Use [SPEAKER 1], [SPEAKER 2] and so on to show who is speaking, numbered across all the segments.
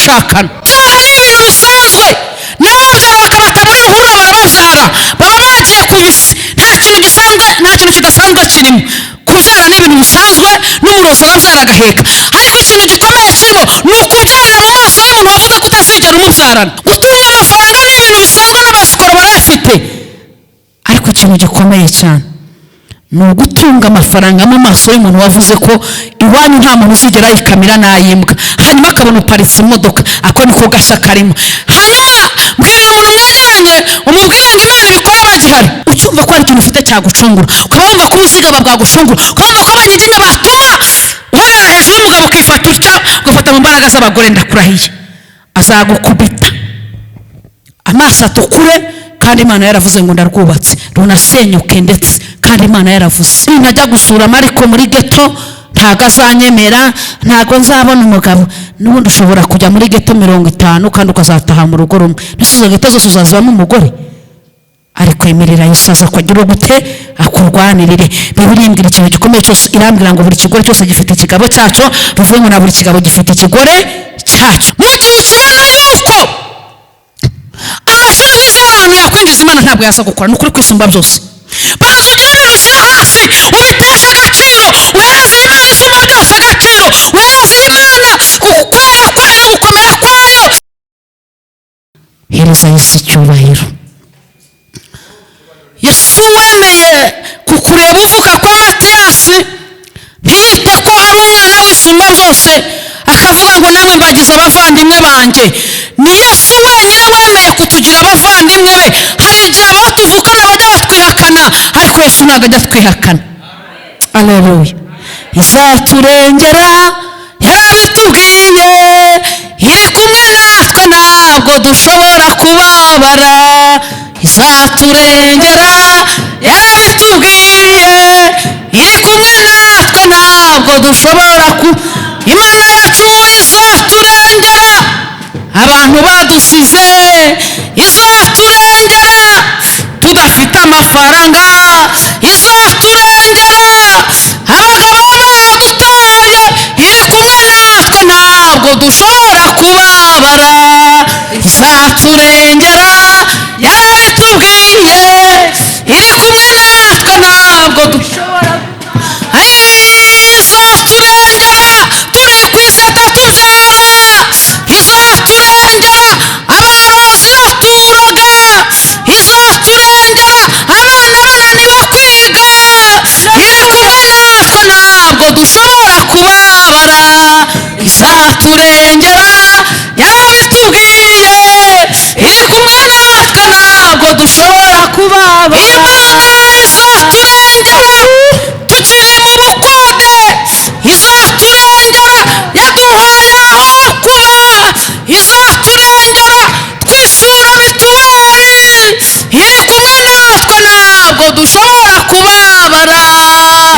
[SPEAKER 1] gushakana. Ibyaha ni ibintu bisanzwe, n'ababyara bakabata muri ruhurura barababyara, baba bagiye ku isi, nta kintu gisanzwe, nta kintu kidasanzwe kirimo. Kubyara ni ibintu bisanzwe, n'umurozi arabyara agaheka, ariko ikintu gikomeye kirimo ni ukubyarira mu maso y'umuntu wavuga ko utazigera umubyarana. Gutunga amafaranga ni ibintu bisanzwe, n'abasikoro barayafite, ariko ikintu gikomeye cyane ni ugutunga amafaranga mu maso y'umuntu wavuze ko iwanyu nta muntu uzigera yikamira n'ayimbwa, hanyuma akabona uparitse imodoka. Ako niko gashya karimo. Hanyuma mbwirira umuntu mwegeranye umubwire ngo Imana ibikora bagihari. Ucyumva ko hari ikintu ufite cyagucungura, ukaba wumva ko ubuzigaba bwagucungura, ukaba ko abanyiginya batuma uherera hejuru y'umugabo ukifata utya, ugafata mu mbaraga z'abagore. Ndakurahiye azagukubita amaso atukure, kandi Imana yaravuze ngo ndarwubatse runasenyuke, ndetse kandi Imana yaravuze najya gusura Mariko muri geto ntago azanyemera, ntago nzabona umugabo. N'ubundi ushobora kujya muri geto 50 kandi ukazataha mu rugo rumwe, n'izo geto zose uzazibamo umugore. Ariko emerera Yesu aza kugira gute akurwanirire. Bibiliya imbwira ikintu gikomeye cyose, irambwira ngo buri kigore cyose gifite ikigabo cyacu, bivuye ngo na buri kigabo gifite ikigore cyacu. Mu gihe ukibona yuko amashuri wize y'abantu yakwinjiza, Imana ntabwo yaza gukora. Ni ukuri kwisumba byose. Banza ugende ubishyire hasi, ubiteshe agaciro, uhereze Imana isumba byose agaciro, uhereze Imana ukwera kwayo n'ugukomera kwayo. Hereza Yesu icyubahiro. Yesu wemeye kukureba uvuka kwa Matiyasi, ntiyite ko ari umwana w'isumba byose, akavuga ngo namwe mbagize abavandimwe banjye. Ni Yesu wenyine wemeye kutugira abavandimwe be. Hari igihe abo tuvukana bajya batwihakana, ariko Yesu ntabwo ajya twihakana. Aleluya. Izaturengera yarabitubwiye, iri kumwe natwe ntabwo dushobora kubabara. Izaturengera yarabitubwiye, iri kumwe natwe ntabwo dushobora Imana yacu izaturengera. Abantu badusize izaturengera, tudafite amafaranga izaturengera, abagabo badutaye iri kumwe natwe ntabwo dushobora kubabara. Izaturengera yarabitubwiye, iri kumwe natwe ntabwo dushobora izaturengera. Turi ku isi atatubyara, izaturengera. Abarozi baturoga, izaturengera. Abana bananiwe kwiga, iri kumwe natwe ntabwo dushobora kubabara. Izaturengera yarabitubwiye, iri kumwe natwe ntabwo dushobora kubabara. Imana izaturengera tukiri mu bukode, izaturengera yaduhaye aho kuba, izaturengera twishyura mituweli, iri kumwe natwe ntabwo dushobora kubabara.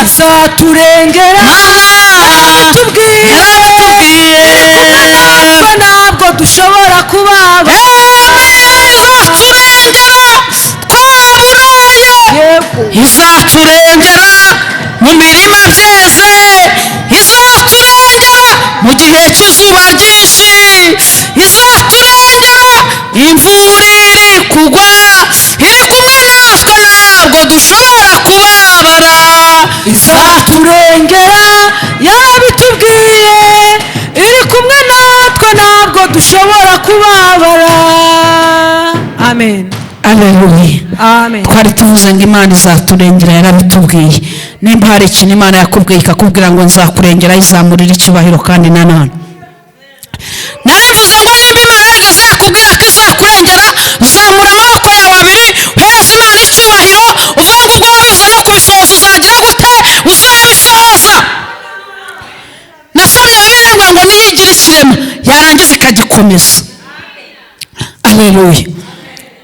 [SPEAKER 1] Izaturengera yarabitubwiye, ntabwo dushobora kubabara. Izaturengera twaburaye, izaturengera mu mirima byeze, izaturengera mu gihe cy'izuba ryinshi, izaturengera imvura iri kugwa, iri kumwe natwe ntabwo dushobora kubabara. Izaturengera yarabitubwiye, iri kumwe natwe ntabwo dushobora kubabara. Amen. Aleluya. Amen. Twari tuvuze ngo Imana izaturengera yarabitubwiye. Nimba hari ikintu Imana yakubwiye ikakubwira ngo nzakurengera, izamurira icyubahiro kandi nanone. Narivuze ngo nimba Imana yageze yakubwira ko izakurengera, zamura amaboko yawe abiri, uhereze Imana icyubahiro, uvuge ngo ubwo wabivuze no kubisohoza uzagira gute? Uzabisohoza. Nasomye Bibiliya ngo niyigira ikirema yarangiza ikagikomeza. Aleluya.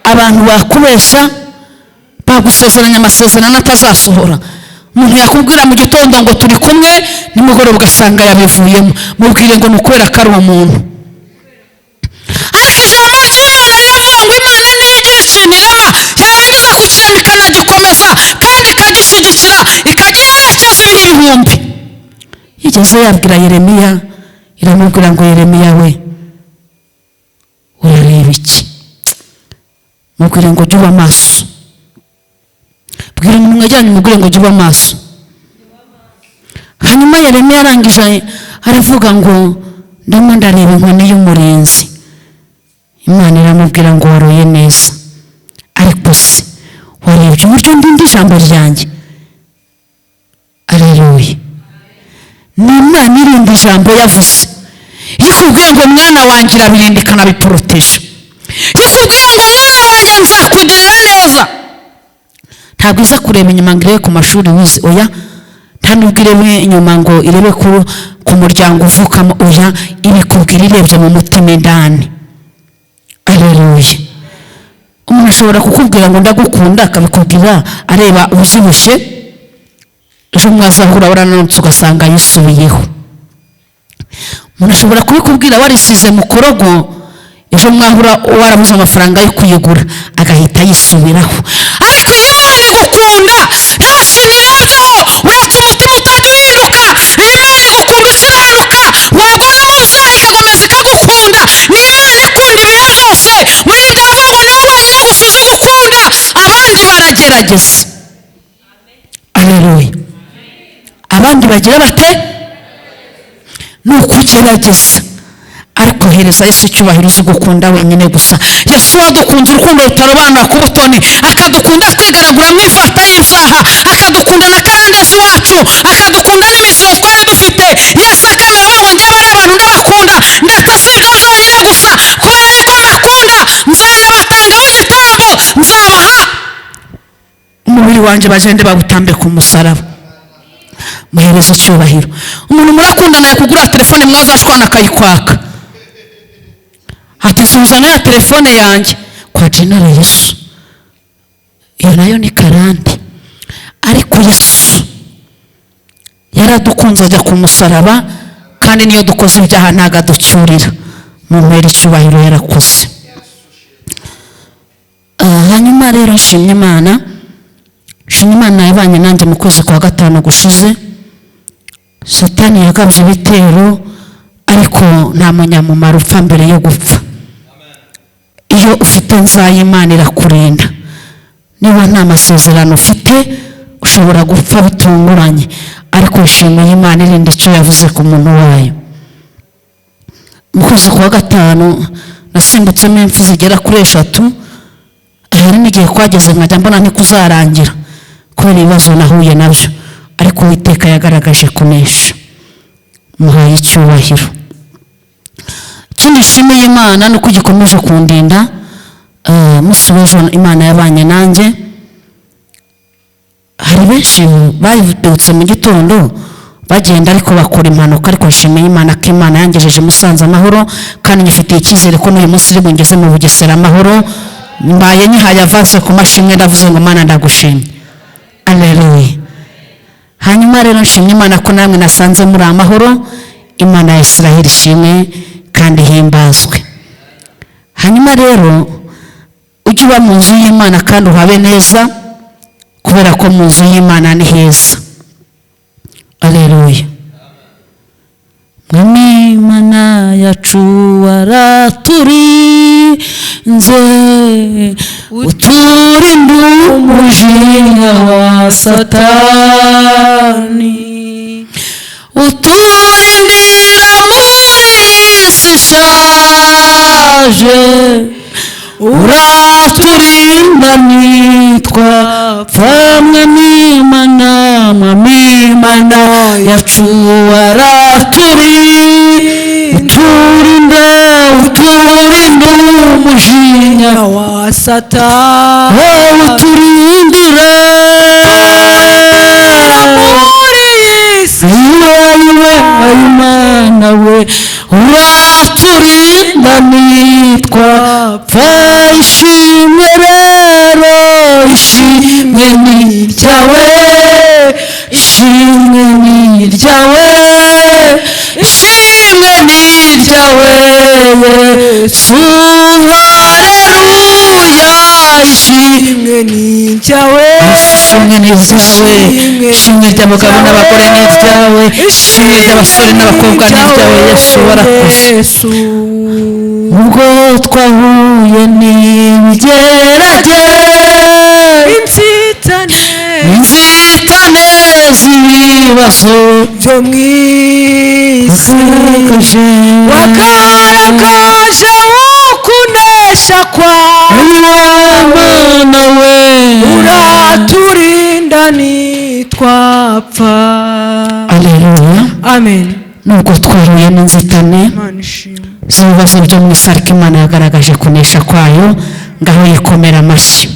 [SPEAKER 1] Abantu bakubeshya, bagusezeranya amasezerano atazasohora. Umuntu yakubwira mu gitondo ngo turi kumwe, nimugoroba ugasanga yabivuyemo. Mubwire ngo nukubera ko ari umuntu. Ariko ijambo ry'Imana riravuga ngo Imana niyigira ikintu irema, yarangiza kukirema ikanagikomeza kandi ikagishyigikira, ikagiherekeza ibihe ibihumbi. Yigeze yabwira Yeremiya, iramubwira ngo Yeremiya we, mubwire ngo jya uba maso. Bwira umuntu mwajyanye mubwire ngo jya uba maso. Hanyuma Yeremiya arangije aravuga ngo ndimo ndareba inkoni y'umurinzi. Imana iramubwira ngo waroye neza, ariko se warebye uburyo ndinda ijambo ryanjye? Aleluya. Ni Imana irinda ijambo yavuze. Ikubwiye ngo mwana wanjye irabirinda ikanabiporoteje. Ikubwiye ngo mwana wanjye nzakugirira neza. Ntabwo iza kureba inyuma ngo irebe ku mashuri wize, oya. Nta nubwo irebe inyuma ngo irebe ku muryango uvukamo, oya. Ibikubwira irebye mu mutima indani. Aleluya. Umuntu ashobora kukubwira ngo ndagukunda, akabikubwira areba ubyibushye, ejo mwazahura warananutse ugasanga yisubiyeho. Umuntu ashobora kubikubwira warisize mu korogo, ejo mwahura warabuze amafaranga yo kuyigura agahita yisubiraho. Ariko iyo Imana igukunda nta kintu irenzaho, ureka umutima utajya uhinduka. Imana igukunda ukiranuka, wagwa no mu byaha ikakomeza ikagukunda. Ni Imana ikunda ibihe byose. Muri ndavuga ngo niwe wenyine gusa uzi gukunda, abandi baragerageza. Aleluya. Abandi bagira bate? Ni ukugerageza. Ariko hereza Yesu icyubahiro uzi gukunda wenyine gusa. Yesu wadukunze urukundo rutarobanura ku butoni, akadukunda twigaragura mu ivata y'ibyaha, akadukunda na karandezi wacu, akadukunda n'imizigo twari dufite. Yesu akemera ngo njyewe n'abantu ndabakunda, ndetse si ibyo byonyine gusa, kubera yuko mbakunda nzanabatangaho igitambo, nzabaha umubiri wanjye bagende bawutambe ku musaraba. Muhereza icyubahiro. Umuntu murakundana yakugura telefone mwazashwana akayikwaka, ati suzana ya telefone yanjye kwa General Yesu. Iyo nayo ni karande. Ariko Yesu yaradukunze ajya ku musaraba, kandi niyo dukoze ibyaha ntago aducyurira. Mumpera icyubahiro, yarakoze. Hanyuma rero nshimye Imana. Nshimye Imana yabanye nanjye mu kwezi kwa gatanu gushize. Satani yagabye ibitero, ariko nta munyamumaro upfa mbere yo gupfa. Iyo ufite nzayi Imana irakurinda. Niba nta masezerano ufite ushobora gupfa bitunguranye, ariko nshimiye Imana irinda icyo yavuze ku muntu wayo. Mu kwezi kwa gatanu nasimbutsemo impfu zigera kuri 3. Hari n'igihe kwageze nkajya mbona ntikuzarangira kubera ibibazo nahuye nabyo, ariko Uwiteka yagaragaje kunesha. Muhaye icyubahiro. Ikindi nshimiye Imana nuko igikomeje kundinda. Musi w'ejo Imana yabanye nanjye. Hari benshi babyutse mu gitondo bagenda ariko bakora impanuka, ariko nshimiye Imana ko Imana yangejeje Musanze amahoro, kandi nyifitiye icyizere ko n'uyu munsi ngeze mu Bugesera amahoro. Mbaye nyihaye avance ku mashimwe, ndavuze ngo Mana ndagushimye. Aleluya. Hanyuma rero nshimye Imana ko namwe nasanze muri amahoro. Imana ya Isiraheli ishimwe kandi himbazwe. Hanyuma rero ujye uba mu nzu y'Imana kandi uhabe neza, kubera ko mu nzu y'Imana ni heza. Aleluya. Mwami Imana yacu waraturinze, uturinde umujinya wa Satani, uturindira muri isi ishaje, uraturinda nitwapfa. Mwami Imana yacu waraturinda, uturinde umujinya wa Satani, uturindira muri isi. Imana we uraturinda nitwapfa. Ishimwe rero, ishimwe ni iryawe, ishimwe ni iryawe, ishimwe ni iryawe Yesu. Haleluya. Ishimwe ni iryawe, ishimwe ni iryawe, ishimwe ry'abagabo n'abagore ni iryawe, ishimwe ry'abasore n'abakobwa ni iryawe Yesu. Warakoze. Ubwo twahura twahuye n'ibigeragezo inzitane z'ibibazo
[SPEAKER 2] byo mu isi wagaragaje ukunesha kwawe
[SPEAKER 1] Mana we
[SPEAKER 2] uraturinda nitwapfa.
[SPEAKER 1] Alleluya.
[SPEAKER 2] Amen.
[SPEAKER 1] Nubwo twahuye n'inzitane z'ibibazo byo mu isi ariko Imana yagaragaje kunesha kwayo, ngaho yikomera amashyi.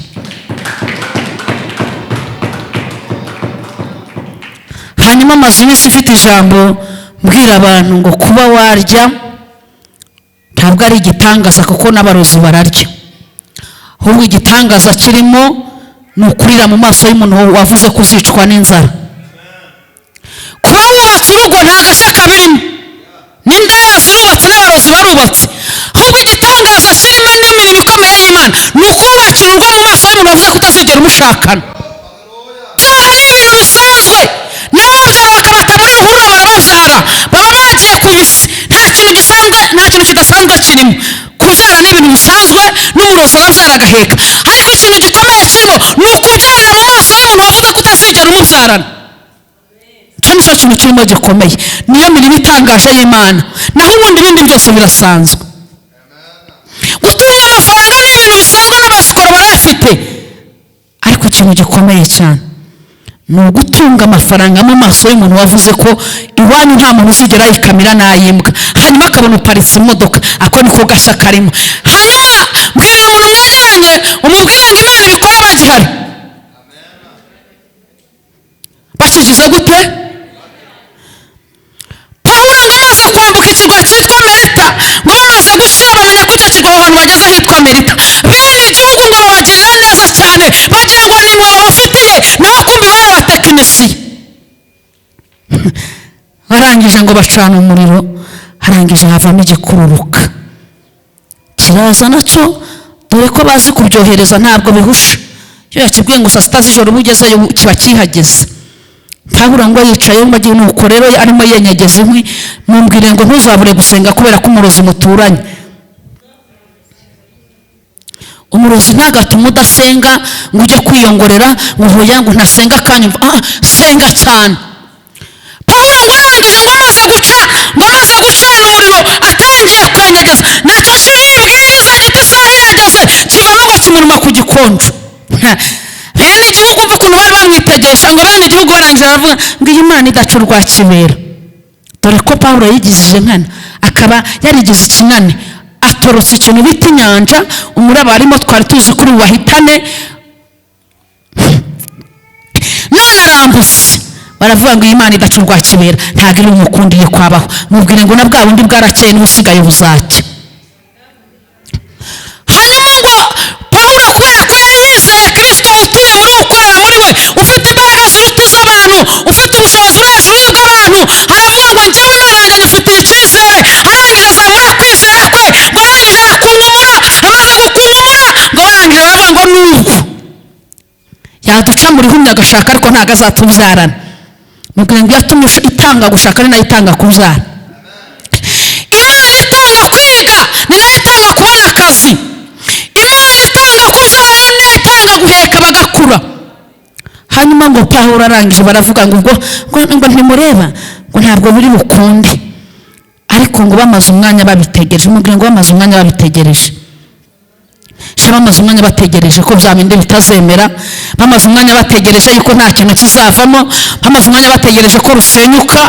[SPEAKER 1] Hanyuma amaze iminsi ifite ijambo mbwira abantu ngo kuba warya ntabwo ari igitangaza kuko n'abarozi bararya, ahubwo igitangaza kirimo ni ukurira mu maso y'umuntu wavuze ko uzicwa n'inzara. Kuba wubatse urugo nta gashyaka birimo, n'indaya zirubatse n'abarozi barubatse, ahubwo igitangaza kirimo n'imirimo ikomeye y'Imana ni ukubakira urugo mu maso y'umuntu wavuze ko utazigera umushakana. Ibyaha ni ibintu bisanzwe, n'ababyara bakabatana b'ibihurura barababyara, baba bagiye ku isi, nta kintu kidasanzwe kirimo. Kubyara ni ibintu bisanzwe, n'umurozi arabyara agaheka, ariko ikintu gikomeye kirimo ni ukubyarira mu maso y'umuntu wavuze ko utazigera umubyarana. Icyo nicyo kintu kirimo gikomeye, niyo mirimo itangaje y'Imana, naho ubundi ibindi byose birasanzwe. Gutunga amafaranga ni ibintu bisanzwe, n'abasikoro barayafite, ariko ikintu gikomeye cyane ni ugutunga amafaranga mu maso y'umuntu wavuze ko iwanyu nta muntu uzigera yikamira n'ayimbwa, hanyuma akabona uparitse imodoka. Ako niko gashya karimo. Hanyuma mbwira umuntu mwegeranye umubwire ngo Imana ibikora bagihari. Bakigize gute? Pawulo ngo amaze kwambuka ikirwa cyitwa Merita, ngo bamaze gushira bamenya ko icyo kirwa abantu bageze ahitwa Merita, bene igihugu ngo babagirira neza cyane, bagira ngo ni impuhwe babafitiye, naho kumbi bari abatekinisiye. Barangije ngo bacana umuriro, harangije havamo igikururuka kiraza nacyo, dore ko bazi kubyohereza ntabwo bihusha. Iyo yakibwiye ngo saa sita z'ijoro uba ugezeyo kiba kihageze. Pawulo ngo yicaye mu gihe nuko rero arimo yenyegeza inkwi, mumbwire ngo ntuzabure gusenga kubera ko umurozi muturanye. Umurozi ntagatume udasenga ngo ujye kwiyongorera ngo hoya ngo ntasenga akanyumva. Senga cyane. Pawulo ngo arangije ngo amaze gucana umuriro atangiye kwenyegeza, nacyo kiribwiriza giti isaha irageze, kigaruka kimuruma ku gikonjo. Bene igihugu umva ukuntu bari bamwitegesha, ngo bene igihugu barangije baravuga ngo iyi Mana idaca urwa kibera. Dore ko Pawulo yigizije nkana, akaba yarigize ikinani, atorotse ikintu bita inyanja, umuraba arimo twari tuzi kuri wahitane, none arambutse. Baravuga ngo iyi Mana idaca urwa kibera ntabwo iri umukundiye kwabaho. Mubwire ngo na bwa bundi bwarakeye n'ubusigaye buzacya. Hanyuma ngo Pawulo kubera ko yari yizeye Kristo utuye muri ukorera muri we, ufite imbaraga ziruta iz'abantu, ufite ubushobozi buri hejuru y'ubw'abantu, aravuga ngo njyewe Imana yanjye nyifitiye icyizere. Arangije azamura kwizera kwe, ngo arangije arakunkumura, amaze gukunkumura ngo barangije baravuga ngo nuko yaduca muri humye agashaka ariko ntabwo azatubyarana. Mubwire ngo yatumye itanga gushaka ari nayo itanga kubyara. Imana itanga kwiga ni nayo itanga kubona akazi. Imana itanga kubyara ni nayo itanga guheka bagakura. Hanyuma ngo Pawulo arangije baravuga ngo ntimureba ngo ntabwo biri bukunde, ariko ngo bamaze umwanya babitegereje. Mubwire ngo bamaze umwanya babitegereje, bamaze umwanya bategereje ko bya bindi bitazemera, bamaze umwanya bategereje yuko nta kintu kizavamo, bamaze umwanya bategereje ko rusenyuka,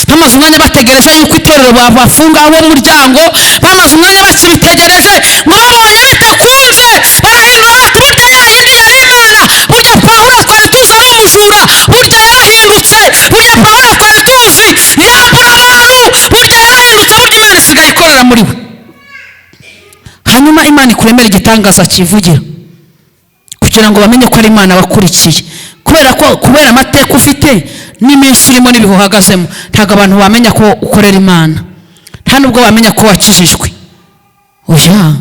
[SPEAKER 1] bamaze umwanya bategereje yuko itorero bafunga uwo muryango, bamaze umwanya bakibitegereje, ngo babonye bitakunze barahindura bati burya ya yindi yari Imana, burya Pawulo twari tuzi ari umujura, burya yarahindutse, burya Pawulo twari tuzi yambura abantu, burya yarahindutse, burya Imana isigaye ikorera muri we. Hanyuma Imana ikuremera igitangaza kivugira kugira ngo bamenye ko ari Imana wakurikiye, kubera amateka ufite n'iminsi urimo n'ibihe uhagazemo, ntabwo abantu bamenya ko ukorera Imana, nta nubwo bamenya ko wakijijwe. Oya,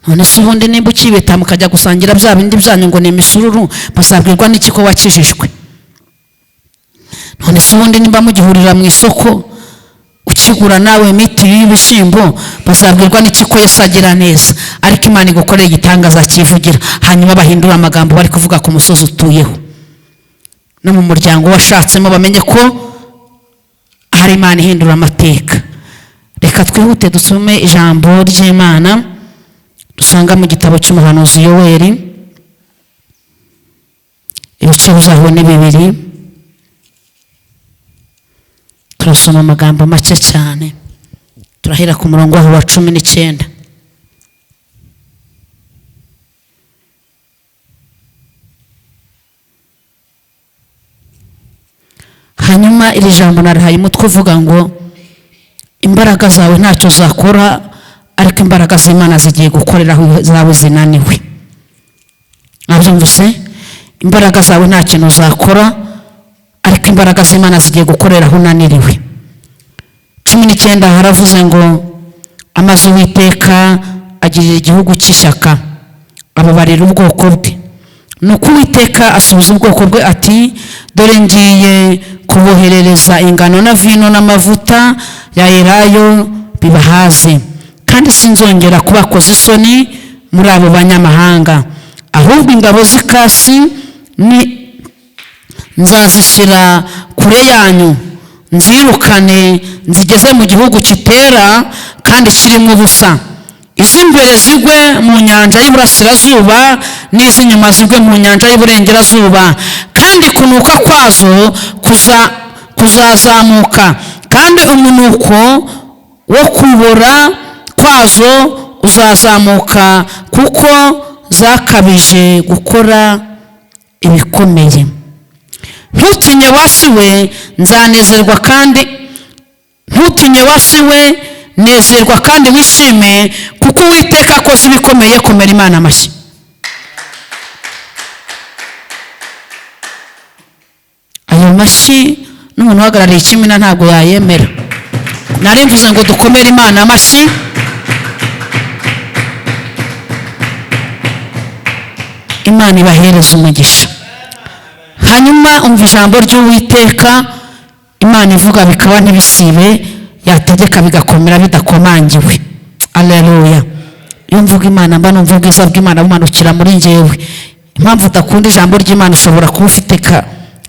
[SPEAKER 1] none se ubundi nimba ukibeta mukajya gusangira bya bindi byanyu ngo ni imisururu, bazabwirwa n'iki ko wakijijwe? None se ubundi nimba mugihurira mu isoko ukigura nawe miti y'ibishyimbo, bazabwirwa n'iki ko Yesu agira neza? ariko Imana igukoreye igitangaza kivugira, hanyuma bahindura amagambo bari kuvuga ku musozi utuyeho, no mu muryango washatsemo bamenye ko hari Imana ihindura amateka. Reka twihute dusome ijambo ry'Imana dusanga mu gitabo cy'umuhanuzi Yoweli, ibice bizaho ni 2. turasoma amagambo make cyane, turahera ku murongo wa 19. hanyuma iri jambo narahaye umutwe uvuga ngo imbaraga zawe ntacyo zakora, ariko imbaraga z'Imana zigiye gukorera aho zawe zinaniwe. Abyumvise? Imbaraga zawe nta kintu zakora, ariko imbaraga z'Imana zigiye gukorera aho unaniriwe. 19 haravuze ngo amaze Uwiteka agirira igihugu cy'ishyaka, ababarira ubwoko bwe. Nuko Uwiteka asubiza ubwoko bwe ati, dore ngiye kuboherereza ingano na vino n'amavuta ya elayo bibahaze, kandi sinzongera kubakoza isoni muri abo banyamahanga, ahubwo ingabo z'ikasi nzazishyira kure yanyu, nzirukane nzigeze mu gihugu kitera kandi kirimo ubusa, iz'imbere zigwe mu nyanja y'Iburasirazuba n'iz'inyuma zigwe mu nyanja y'Iburengerazuba, kandi kunuka kwazo kuzazamuka, kandi umunuko wo kubora kwazo uzazamuka, kuko zakabije gukora ibikomeye. Ntutinye wasi we, nzanezerwa kandi ntutinye wasi we, nezerwa kandi wishime, kuko Uwiteka akoze ibikomeye. Komera Imana amashyi. Ayo mashyi n'umuntu uhagarariye ikimina ntabwo yayemera. Nari mvuze ngo dukomere Imana amashyi. Imana ibahereza umugisha. Hanyuma umva ijambo ry'Uwiteka Imana ivuga bikaba ntibisibe, yategeka bigakomera bidakomangiwe. Alleluya. Iyo mvuga Imana mba numva ubwiza bw'Imana bumanukira muri njyewe. Impamvu udakunda ijambo ry'Imana, ushobora kuba ufite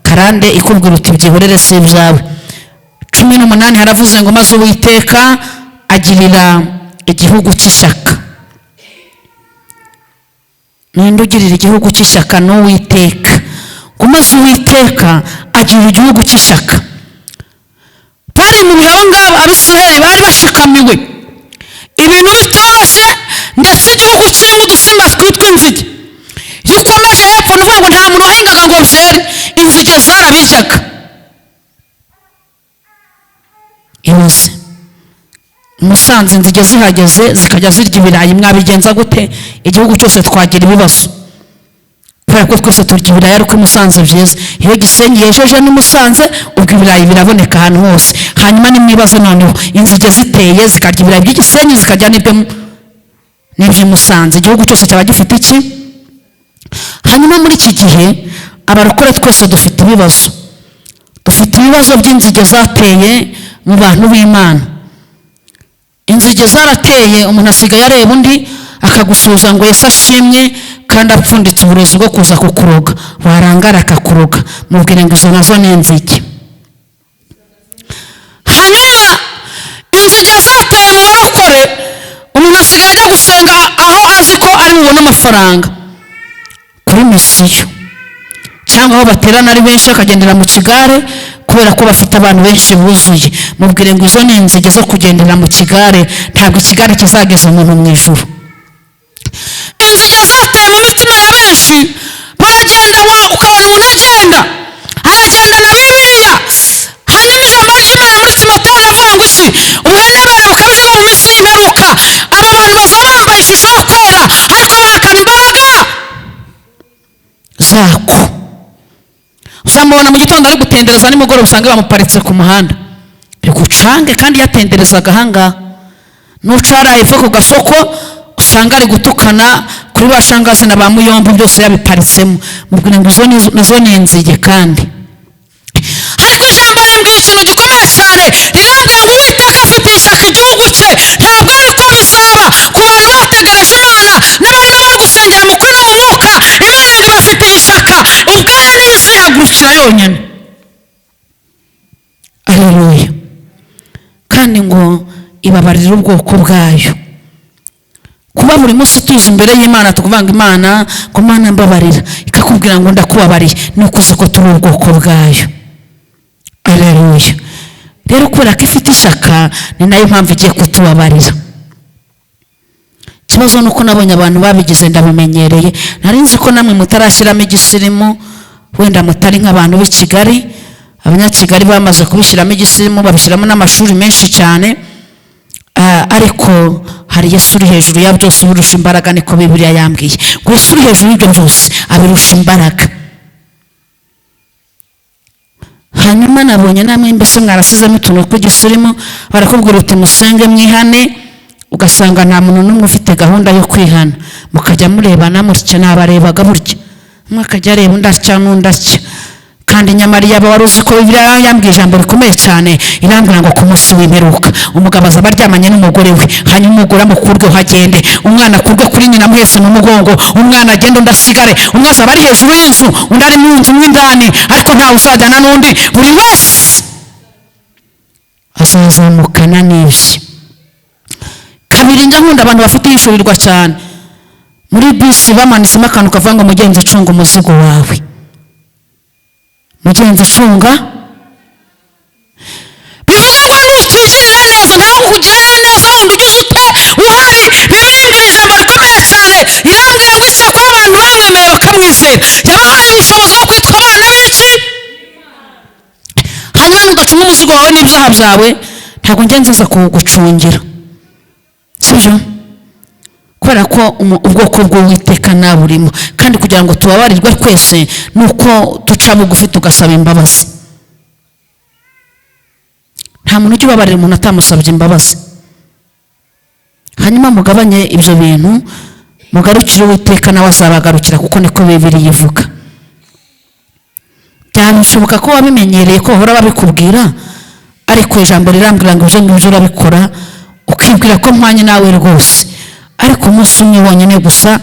[SPEAKER 1] karande ikubwira uti byihorere si ibyawe. 18 haravuze ngo maze Uwiteka agirira igihugu cy'ishyaka. Ninde ugirira igihugu cy'ishyaka? n'Uwiteka. Ngo maze Uwiteka agirira igihugu cy'ishyaka. Bari mu bihe ngabo Abisirayeli bari bashikamiwe, ibintu bitoroshye, ndetse igihugu kirimo udusimba twitwa inzige. Gikomeje hepfo nuvuga ngo nta muntu wahingaga ngo byere, inzige zarabiryaga. Ibaze Musanze inzige zihageze zikajya zirya ibirayi, mwabigenza gute? Igihugu cyose twagira ibibazo, kubera ko twese turya ibirayi, ariko Musanze byiza. Iyo Gisenyi yejeje ni Musanze, ubwo ibirayi biraboneka ahantu hose. Hanyuma ni mwibaze noneho inzige ziteye zikarya ibirayi by'Igisenyi zikajya n'ibyo Musanze, igihugu cyose cyaba gifite iki? Hanyuma muri iki gihe abarokore twese dufite ibibazo. Dufite ibibazo by'inzige zateye mu bantu b'Imana. Inzige zarateye, umuntu asigaye areba undi akagusuhuza ngo Yesu ashimye, kandi apfunditse uburozi bwo kuza kukuroga. Warangara akakuroga, mubwire ngo izo nazo ni inzige. Hanyuma inzige zateye mu barokore, umuntu asigaye ajya gusenga aho azi ko ari bubone amafaranga, kuri misiyo cyangwa aho baterana ari benshi bakagendera mu kigare, kubera ko bafite abantu benshi buzuye. Mubwire ngo izo ni inzige zo kugendera mu kigare, ntabwo ikigare kizageza umuntu mu ijuru. Inzige zateye mu mitima ya benshi, baragenda ukabona umuntu agenda na Bibiliya. Hanyuma ijambo ry'Imana muri Timoteyo riravuga ngo iki? Ubuhenebere bukabije mu minsi y'imperuka, aba bantu bazaba bambaye ishusho yo kwera, ariko bahakana imbaraga zako. Uzamubona mu gitondo ari gutendereza, nimugoroba usanga bamuparitse ku muhanda bigucange, kandi yatenderezaga ahangaha. Nucara hepfo ku gasoko usanga ari gutukana kuri ba shangazi na ba muyombo, byose yabiparitsemo. Mubwire ngo izo nazo ni inzige. Kandi ariko ijambo rimbwira ikintu gikomeye cyane, rirambwira ngo Uwiteka afite ishyaka igihugu cye. Ntabwo ariko bizaba ku bantu bategereje Imana, ibabarira ubwoko bwayo. Kuba buri munsi tuzi imbere y'Imana tukuvanga Imana ko Mana mbabarira, ikakubwira ngo ndakubabariye, ni ukuzi ko turi ubwoko bwayo. Haleluya. Rero kubera ko ifite ishaka, ni nayo mpamvu igiye kutubabarira. Ikibazo ni uko nabonye abantu babigize ndabimenyereye. Nari nzi ko namwe mutarashyiramo igisirimu, wenda mutari nk'abantu b'i Kigali. Abanyakigali bamaze kubishyiramo igisirimu, babishyiramo n'amashuri menshi cyane. Ariko hari Yesu uri hejuru ya byose, birusha imbaraga, niko Bibiliya yambwiye. Ngo Yesu uri hejuru y'ibyo byose abirusha imbaraga. Hanyuma nabonye namwe mbese mwarasizemo utuntu tw'igisirimu, barakubwira uti musenge mwihane, ugasanga nta muntu n'umwe ufite gahunda yo kwihana. Mukajya murebana mutya, nabarebaga burya, umwe akajya areba undi atya n'undi atya. Kandi nyamara yaba wari uzi ko Bibiliya yambwiye ijambo rikomeye cyane, irambwira ngo ku munsi w'imperuka umugabo azaba aryamanye n'umugore we, hanyuma umugore amukurweho agende, umwana akurwe kuri nyina amuhetse mu mugongo, umwana agenda undi asigare. Umwe azaba ari hejuru y'inzu, undi ari mu nzu mo indani, ariko ntawe uzajyana n'undi, buri wese azazamukana n'ibye. Kabiri, njya nkunda abantu bafite yishurirwa cyane. Muri bisi bamanitsemo akantu kavuga ngo mugenzi cunga umuzigo wawe. Mugenzi cunga, bivuze ngo nutugirira neza nawe kugirira neza wundi ugize ute uhari. Bibiliya ijambo rikomeye cyane, irambwira ngo icyo kuba abantu bamwemeye bakamwizera, yabahaye ubushobozi bwo kwitwa abana b'iki. Hanyuma mugacunga umuzigo wawe n'ibyaha byawe, ntabwo njya nziza kuwugucungira, sibyo? Kubera ko ubwoko bw'Uwiteka naburimo, kandi kugira ngo tubabarirwe twese nuko duca bugufi tugasaba imbabazi. Nta muntu ujya ubabarira umuntu atamusabye imbabazi. Hanyuma mugabanye ibyo bintu, mugarukire Uwiteka nawe azabagarukira, kuko niko Bibiliya ivuga. Byashoboka ko wabimenyereye ko bahora babikubwira, ariko ijambo rirambwira ngo ibyo ngibyo urabikora ukibwira ko mpwanye nawe rwose. Ariko umunsi umwe wonyine gusa,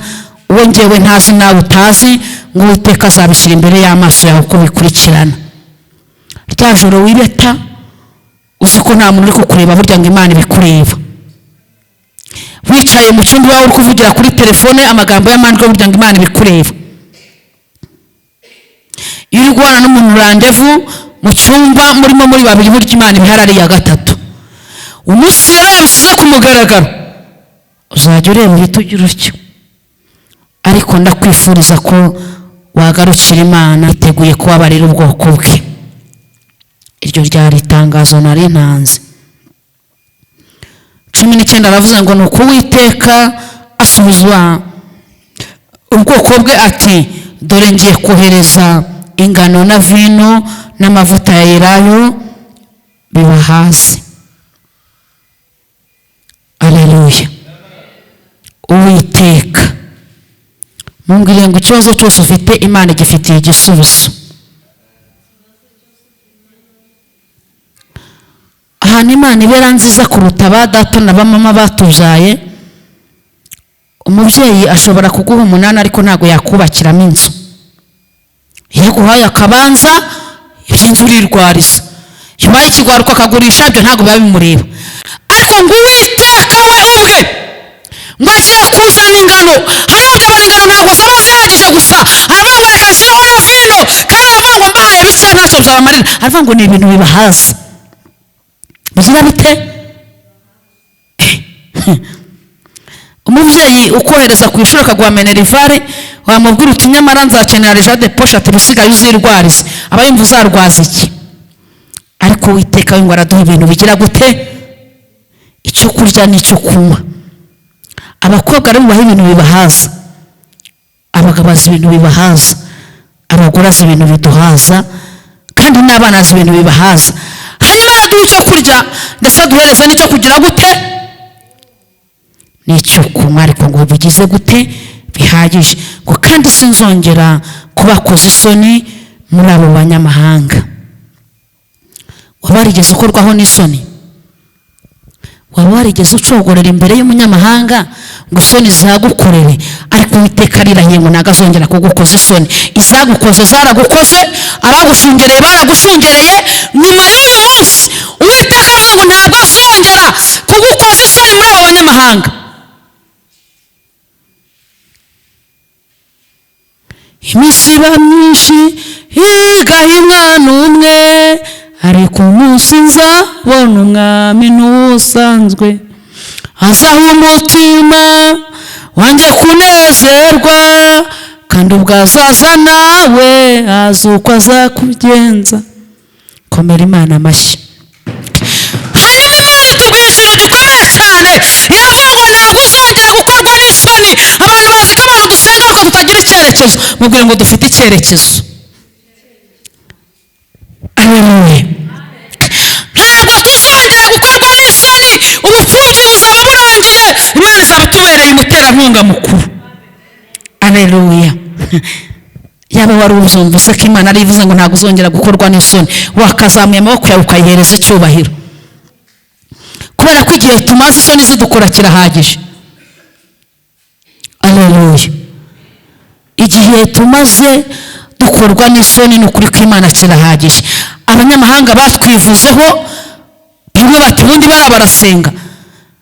[SPEAKER 1] uwo njyewe ntazi nawe utazi, ngo Uwiteka azabishyira imbere y'amaso yawe uko bikurikirana. Rya joro wireta uzi ko nta muntu uri kukureba, burya ngo Imana ibikureba. Wicaye mu cyumba wawe uri kuvugira kuri telefone amagambo y'amandwa, burya ngo Imana ibikureba. Iyo uri guhana n'umuntu randevu mu cyumba murimo muri babiri, burya Imana ibihari ari iya gatatu. Umunsi rero yabishyize ku mugaragaro, uzajya ureba uhita ugira utyo. Ariko ndakwifuriza ko wagarukira Imana yiteguye kubabarira ubwoko bwe. Iryo ryari itangazo nari ntanze. 19 aravuze ngo ni uko Uwiteka asubiza ubwoko bwe ati, dore ngiye kohereza ingano na vino n'amavuta ya elayo bibahaze. Haleluya. Uwiteka, mumbwire ngo ikibazo cyose ufite Imana igifitiye igisubizo. Ahantu Imana ibera nziza kuruta ba data na ba mama batubyaye. Umubyeyi ashobora kuguha 8 ariko ntago yakubakiramo inzu. Iyo guhaye akabanza iby'inzu urirwariza, yubaye ikigwaruka akagurisha, ibyo ntago biba bimureba. Ariko ngo Uwiteka we ubwe ngo agiye kuzana ingano, hanyuma byabara ingano ntabwo zaba zihagije gusa, aravuga ngo reka nshyiraho na vino, kandi aravuga ngo mbahaye bike ntacyo byabamarira. Aravuga ngo ni ibintu bibahaza. Bigira bite? Umubyeyi ukohereza ku ishuri akaguha minerivare, wamubwira uti nyamara nzakenera reja de poshe, ati bisigaye uzirwarize, aba yumva uzarwaza iki? Ariko Uwiteka we ngo araduha ibintu bigira gute? Icyo kurya n'icyo kunywa. Abakobwa rero bubaha ibintu bibahaza, abagabo bazi ibintu bibahaza, abagore bazi ibintu biduhaza, kandi n'abana bazi ibintu bibahaza. Hanyuma araduha icyo kurya ndetse aduhereza n'icyo kugira gute? N'icyo kunywa, ariko ngo bigize gute? Bihagije. Ngo kandi sinzongera kubakoza isoni muri abo banyamahanga. Waba warigeze ukorwaho n'isoni? Waba warigeze ucogorera imbere y'umunyamahanga ngo isoni zagukorere? Ariko Uwiteka arirahiye ngo ntago azongera kugukoza isoni. Izagukoze zaragukoze, abagushungereye baragushungereye. Nyuma y'uyu munsi Uwiteka avuga ngo ntabwo azongera kugukoza abanyamahanga. Iminsi iba myinshi igahimwa n'umwe, ariko umunsi nzabona umwami n'usanzwe, azaha umutima wanjye kunezerwa, kandi ubwo azaza nawe azi uko azakugenza. komera Imana amashyi. Hanyuma Imana itubwira ijambo rikomeye cyane, iravuga ngo ntabwo uzongera gukorwa n'isoni. Abantu bazi ko abantu dusenga ariko tutagira icyerekezo. Mubwire ngo dufite icyerekezo. Aleluya. Ntabwo tuzongera gukorwa n'isoni, ubupfubyi buzaba burangiye, Imana izaba itubereye umuterankunga mukuru. Aleluya. Yaba wari uzumvise ko Imana ari ivuze ngo ntabwo uzongera gukorwa n'isoni, wakazamuye amaboko yawe ukayihereza icyubahiro, kubera ko igihe tumaze isoni zidukora kirahagije. Aleluya. Igihe tumaze dukorwa n'isoni ni ukuri ko Imana kirahagije. Abanyamahanga batwivuzeho bamwe bati ubundi barasenga,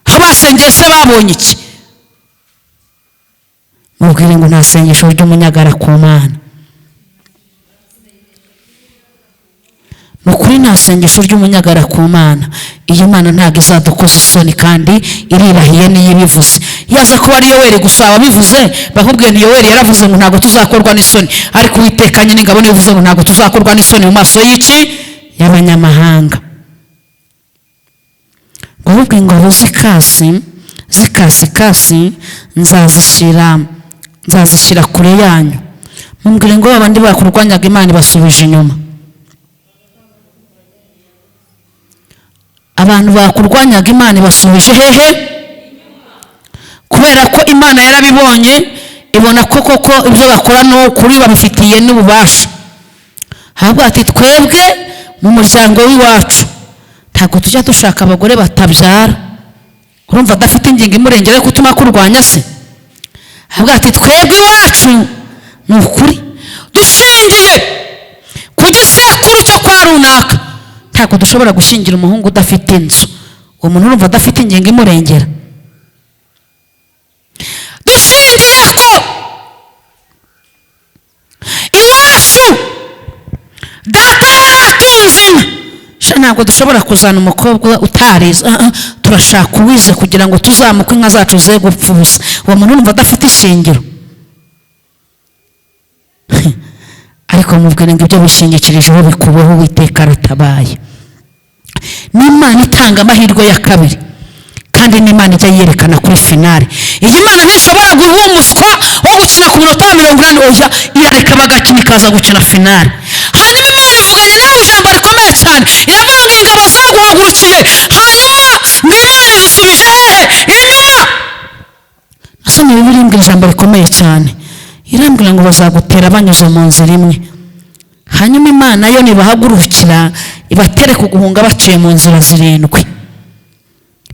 [SPEAKER 1] aho basengeye se babonye iki? Mubwire ngo nta sengesho ry'umunyagara ku Mana. Nukuri nta sengesho ry'umunyagara ku Mana. Iyo Mana ntabwo izadukoza isoni, kandi irirahiye niyo ibivuze. Yaza kuba ari Yoweri gusa wabivuze, bakubwiye ni Yoweri yaravuze ngo ntabwo tuzakorwa n'isoni, ariko Uwiteka nyir'ingabo niwe uvuze ngo ntabwo tuzakorwa n'isoni mu maso y'iki? Y'abanyamahanga. Ngo ubwo ingabo zikasi nzazishyira kure yanyu. Mubwire ngo abandi bakurwanyaga Imana basubije inyuma. Abantu bakurwanyaga Imana basubije hehe? Kubera ko Imana yarabibonye, ibona ko koko ibyo bakora no kuri babifitiye n'ububasha. Ahubwo ati twebwe mu muryango w'iwacu ntabwo tujya dushaka abagore batabyara. Urumva adafite ingingo imurengera yo gutuma kurwanya se? Ahubwo ati twebwe iwacu ni ukuri dushingiye ku gisekuru cyo kwa runaka, ntabwo dushobora gushingira umuhungu udafite inzu. Uwo muntu urumva adafite ingingo imurengera? Dushingiye ko iwacu data yaratunze inka, ntabwo dushobora kuzana umukobwa utarize. Turashaka uwize kugira ngo tuzamuke inka zacu ze gupfuza. Uwo muntu urumva adafite ishingiro? Ariko mubwire ngo ibyo bishingikirijeho bikubeho, Uwiteka aratabaye. N'Imana itanga amahirwe ya kabiri, kandi n'Imana ijya yerekana kuri finale. Iyi Mana ntishobora guha umuswa wo gukina ku minota 80, oya, irareka bagakina ikaza gukina finale. Hanyuma Imana ivuganye nawe ijambo rikomeye cyane, iravuga ngo ingabo zaguhagurukiye, hanyuma n'Imana izisubije hehe? Inyuma. Nasomye Bibiliya imbwira ijambo rikomeye cyane, irambwira ngo bazagutera banyuze mu nzira imwe. Hanyuma Imana yo nibahagurukira ibatere kuguhunga baciye mu nzira 7.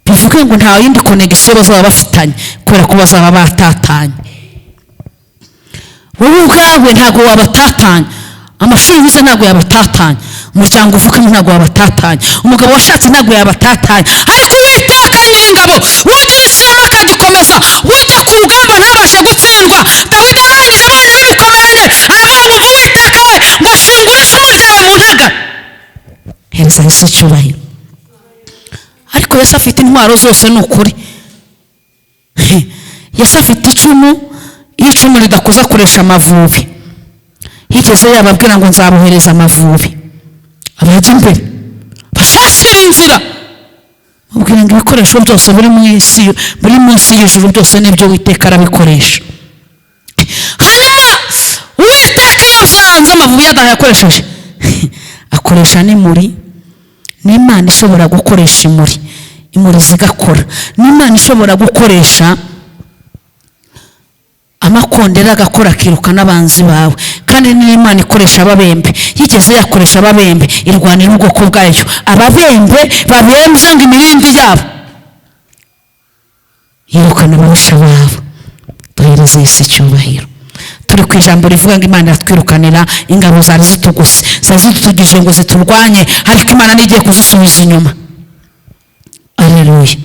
[SPEAKER 1] Bivuga ngo nta yindi connection bazaba bafitanye, kubera ko bazaba batatanye. Wowe ubwawe ntabwo wabatatanye, amashuri wize ntabwo yabatatanye, umuryango uvukamo ntabwo wabatatanye, umugabo washatse ntabwo yabatatanye, ariko Uwiteka nyir'ingabo ugira ishyiramo akagikomeza, ujya ku rugamba ntabashe gutsindwa. Dawidi arangije abonye bimukomeranye, aravuga ngo Uwiteka we, ngashingura icumu ryawe mu ntaga. Hereza Yesu icyubahiro. Ariko Yesu afite intwaro zose, ni ukuri. Yesu afite icumu, iyo icumu ridakuza akoresha Amavubi. Yigeze yababwira ngo nzabohereza Amavubi abajya imbere bashakira inzira. Mubwira ngo ibikoresho byose buri munsi y'ijuru byose nibyo Uwiteka arabikoresha. Hanyuma Uwiteka iyo byanze Amavubi yadayakoresheje akoresha n'imuri. N'Imana ishobora gukoresha imuri zigakora. N'Imana ishobora gukoresha amakondera agakora akiruka n'abanzi bawe. Kandi n'Imana ikoresha ababembe. Yigeze yakoresha ababembe irwanira ubwoko bwayo. Ababembe babembye ngo imirindi yabo yirukana ababisha babo. Duhereze Yesu icyubahiro. Turi ku ijambo rivuga ngo Imana iratwirukanira ingabo zari zitugose, zari zitugije ngo ziturwanye, ariko Imana nigiye kuzisubiza inyuma. Aleluya.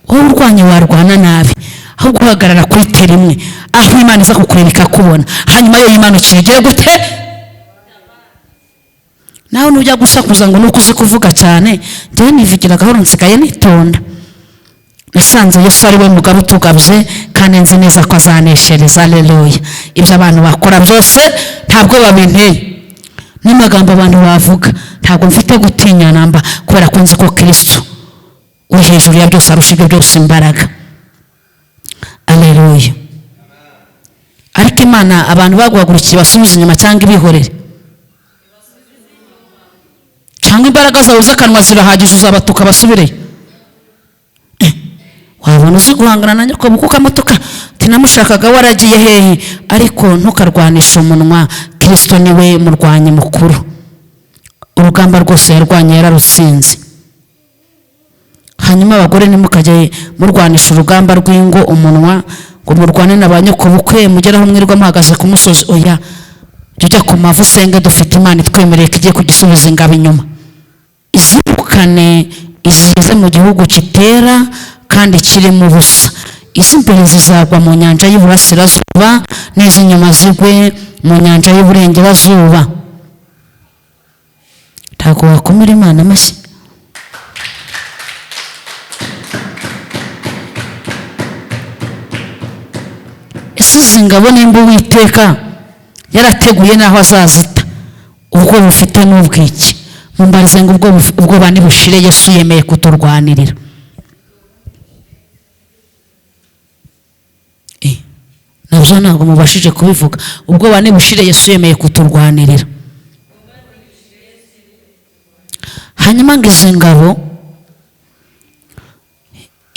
[SPEAKER 1] wowe urwanya warwana nabi, aho guhagarara kuri tera imwe aho Imana iza kukureba ikakubona, hanyuma yo yimanukira igere gute. nawe nujya gusakuza ngo nuko uzi kuvuga cyane, njyewe nivugira gahoro nsigaye nitonda. nasanze Yesu ari we mugabo utugabye kandi nzi neza ko azaneshereza. Haleluya. ibyo abantu bakora byose ntabwo babinteye, n'amagambo abantu bavuga ntabwo mfite gutinya namba, kubera ko nzi ko Kristo uri hejuru ya byose, arusha ibyo byose imbaraga. Haleluya. ariko Imana abantu baguhagurukiye basubiza inyuma cyangwa ibihorere, cyangwa imbaraga zawe z'akanwa zirahagije uzabatuka basubireyo. wabona uzi guhangana na nyoko buko ukamutuka, tinamushakaga waragiye hehe, ariko ntukarwanisha umunwa. Kristo niwe murwanyi mukuru, urugamba rwose yarwanye yararutsinze. hanyuma abagore ntimukajye murwanisha urugamba rw'ingo umunwa ngo murwane na ba nyoko bukwe mugeraho mwirwa muhagaze ku musozi. oya, jya ku mavu usenge, dufite Imana itwemereye ko igiye kugisubiza ingabo inyuma. izirukane izize mu gihugu kitera kandi kirimo ubusa, iz'imbere zizagwa mu nyanja y'Iburasirazuba, n'iz'inyuma zigwe mu nyanja y'Iburengerazuba. ntabwo wakomera Imana amashyi. ese izi ngabo nimba Uwiteka yarateguye n'aho azazita, ubwo bufite n'ubwiki, mumbarize ngo ubwoba nibushire Yesu yemeye kuturwanirira. nabyo ntabwo mubashije kubivuga. ubwoba nibushire Yesu yemeye kuturwanirira. hanyuma ngo izi ngabo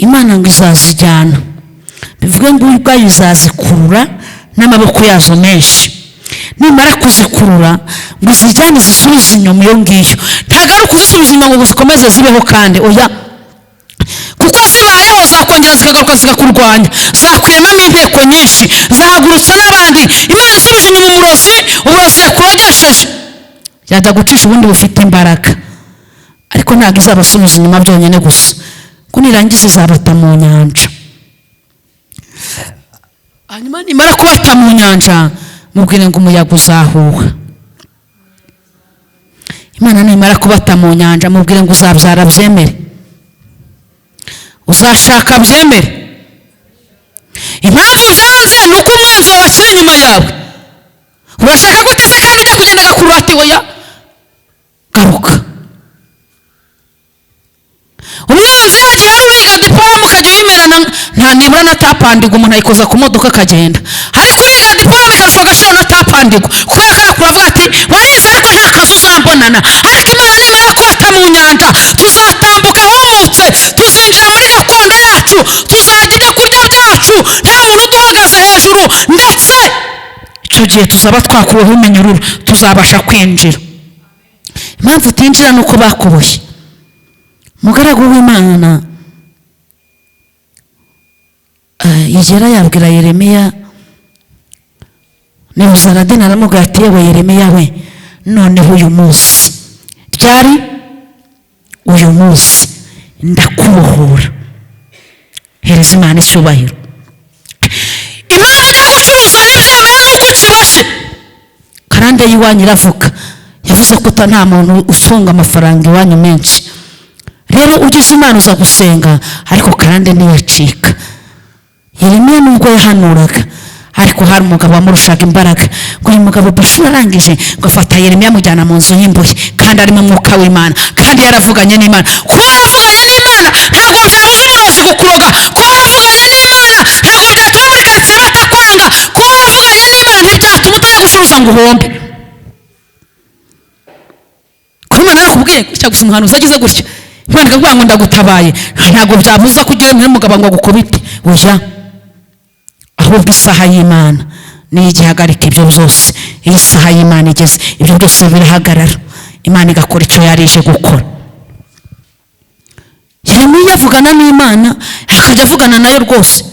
[SPEAKER 1] Imana ngo izazijyana, bivuge ngo ubwayo izazikurura n'amaboko yazo menshi. nimara kuzikurura ngo zijyane zisubize inyuma iyo ngiyo. ntabwo ari ukuzisubiza inyuma ngo zikomeze zibeho kandi, oya, kuko zibayeho zakongera zikagaruka zikakurwanya, zakwiremamo inteko nyinshi, zahagurutsa n'abandi. Imana isubije inyuma uburozi yakurogesheje, yajya gucisha ubundi bufite imbaraga. ariko ntabwo izabasubiza inyuma byonyine gusa, ko nirangiza izabata mu nyanja. hanyuma nimara kubata mu nyanja, mubwire ngo umuyaga uzahuha. Imana nimara kubata mu nyanja, mubwire ngo uzabyara byemere, uzashaka byemere. impamvu byanze ni uko umwanzi wawe akiri inyuma yawe. urashaka guteze kandi ujya kugenda agakurura ati oya garuka. umwanzi yagiye ari wiga diporome ukajya uyimerana nta nibura na tapandigo, umuntu ayikoza ku modoka akagenda. ariko uriga diporome ikarusha agaciro na tapandigo, kubera ko arakura avuga ati warize ariko nta kazi uzambonana. ariko Imana nimara kubata mu nyanja, tuzatambuka humutse, tuzinjira muri gakondo yacu, tuzajya ibyo kurya byacu, nta muntu uduhagaze hejuru, ndetse icyo gihe tuzaba twakuweho iminyururu, tuzabasha kwinjira. impamvu utinjira ni uko bakuboshye. umugaragu w'Imana yigera yabwira Yeremiya, Nebuzaradini aramubwira ati yewe Yeremiya we, noneho uyu munsi, byari uyu munsi ndakubohora. hereza Imana icyubahiro. impamvu ujya gucuruza ntibyemere nuko ukiboshye. karande y'iwanyu iravuga, yavuze ko nta muntu ufunga amafaranga iwanyu menshi. rero ugize Imana uza gusenga, ariko karande ntiyacika. Yeremiya nubwo yahanuraga, ariko hari umugabo wamurushaga imbaraga. ngo uyu mugabo Bashuri arangije ngo afata Yeremiya amujyana mu nzu y'imbohe, kandi arimo umwuka w'Imana, kandi yaravuganye n'Imana. kuba waravuganye n'Imana ntabwo byabuza umurozi kukuroga. kuba waravuganye n'Imana ntabwo byatuma muri karitsiye batakwanga. kuba waravuganye n'Imana ntibyatuma utajya gucuruza ngo uhombe. kuba Imana yarakubwiye gutya gusa, umuhanuzi agize gutya, Imana ikavuga ngo ndagutabaye, ntabwo byabuza kugira n'umugabo ngo agukubite. oya, ahubwo isaha y'Imana niyo igihagarika ibyo byose. iyo isaha y'Imana igeze, ibyo byose birahagarara, Imana igakora icyo yari ije gukora. Yeremiya avugana n'Imana, akajya avugana nayo rwose,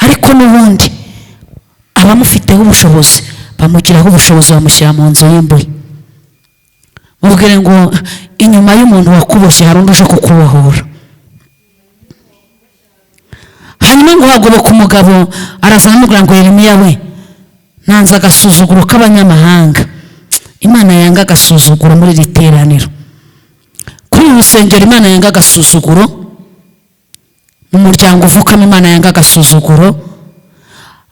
[SPEAKER 1] ariko n'ubundi abamufiteho ubushobozi bamugiraho ubushobozi, bamushyira mu nzu y'imbohe. mubwire ngo inyuma y'umuntu wakuboshye hari undi uje kukubohora. hanyuma ngo hagoboka umugabo araza aramubwira ngo Yeremiya we, nanze agasuzuguro k'abanyamahanga. Imana yanga agasuzuguro muri iri teraniro, kuri uru rusengero Imana yanga agasuzuguro, mu muryango uvukamo Imana yanga agasuzuguro,